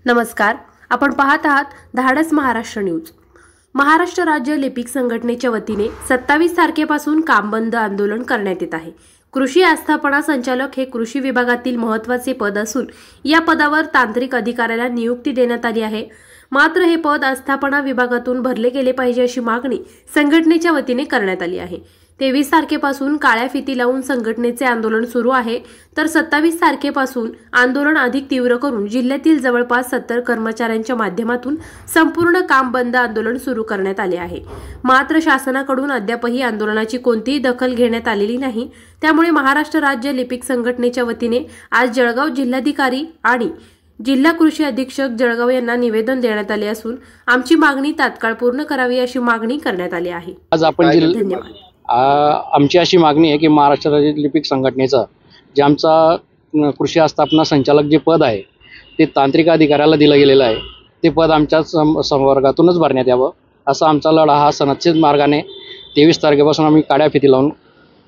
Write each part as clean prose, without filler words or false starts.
नमस्कार, आपण पाहत आहात धाडस महाराष्ट्र न्यूज। महाराष्ट्र राज्य लिपिक संघटनेच्या वतीने 27 तारखेपासून काम बंद आंदोलन करण्यात येत आहे। कृषी आस्थापना संचालक हे कृषी विभागातील महत्त्वाचे पद असून या पदावर तांत्रिक अधिकाऱ्याला नियुक्ती देण्यात आली आहे। मात्र हे पद आस्थापना विभागातून भरले गेले पाहिजे अशी मागणी संघटनेच्या वतीने करण्यात आली आहे। 23 तारखेपासून काळ्या फिती लावून संघटनेचे आंदोलन सुरू आहे, तर 27 तारखेपासून आंदोलन अधिक तीव्र करून जिल्ह्यातील जवळपास 70 कर्मचाऱ्यांच्या माध्यमातून संपूर्ण काम बंद आंदोलन सुरू करण्यात आले आहे। मात्र शासनाकडून अद्यापही आंदोलनाची कोणतीही दखल घेण्यात आलेली नाही। त्यामुळे महाराष्ट्र राज्य लिपिक संघटनेच्या वतीने आज जळगाव जिल्हाधिकारी आणि जिल्हा कृषी अधीक्षक जळगाव यांना निवेदन देण्यात आले असून आमची मागणी तात्काळ पूर्ण करावी अशी मागणी करण्यात आली आहे। आज आपण धन्यवाद। आमची अशी मागणी आहे की महाराष्ट्र राज्य लिपिक संघटनेचं जे आमचा कृषी आस्थापना संचालक जे पद आहे ते तांत्रिक अधिकाऱ्याला दिलं गेलेलं आहे, ते पद आमच्या संवर्गातूनच भरण्यात यावं असा आमचा लढा हा सनदशीर मार्गाने 23 तारखेपासून आम्ही काड्या फिती लावून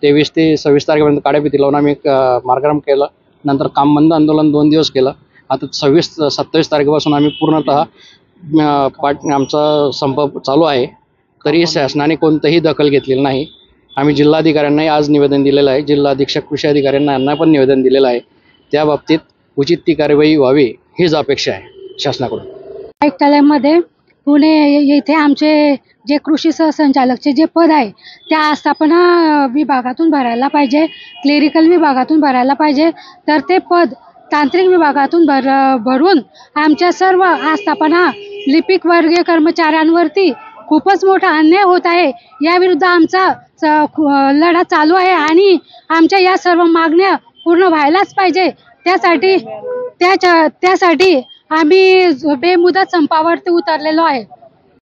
23 ते 26 तारखेपर्यंत काड्या फिती लावून आम्ही मार्गक्रम केलं। नंतर काम बंद आंदोलन 2 दिवस केलं। आता 27 तारखेपासून आम्ही पूर्णतः आमचा संप चालू आहे, तरी शासनाने कोणतीही दखल घेतलेली नाही। आम्ही जिल्हाधिकाऱ्यांनाही आज निवेदन दिलेलं आहे, जिल्हा अधीक्षक कृषी अधिकाऱ्यांना यांना पण निवेदन दिलेलं आहे। त्या बाबतीत उचित ती कार्यवाही व्हावी हीच अपेक्षा आहे शासनाकडून। आयुक्तालयामध्ये पुणे येथे आमचे जे कृषी सहसंचालकचे जे पद आहे त्या आस्थापना विभागातून भरायला पाहिजे, क्लेरिकल विभागातून भरायला पाहिजे, तर ते पद तांत्रिक विभागातून भरून आमच्या सर्व आस्थापना लिपिक वर्गीय कर्मचाऱ्यांवरती खूपच मोठा अन्याय होत आहे। याविरुद्ध आमचा लढा चालू आहे आणि आमच्या या सर्व मागण्या पूर्ण व्हायलाच पाहिजे। त्यासाठी आम्ही बेमुदत संपावरती उतरलेलो आहे।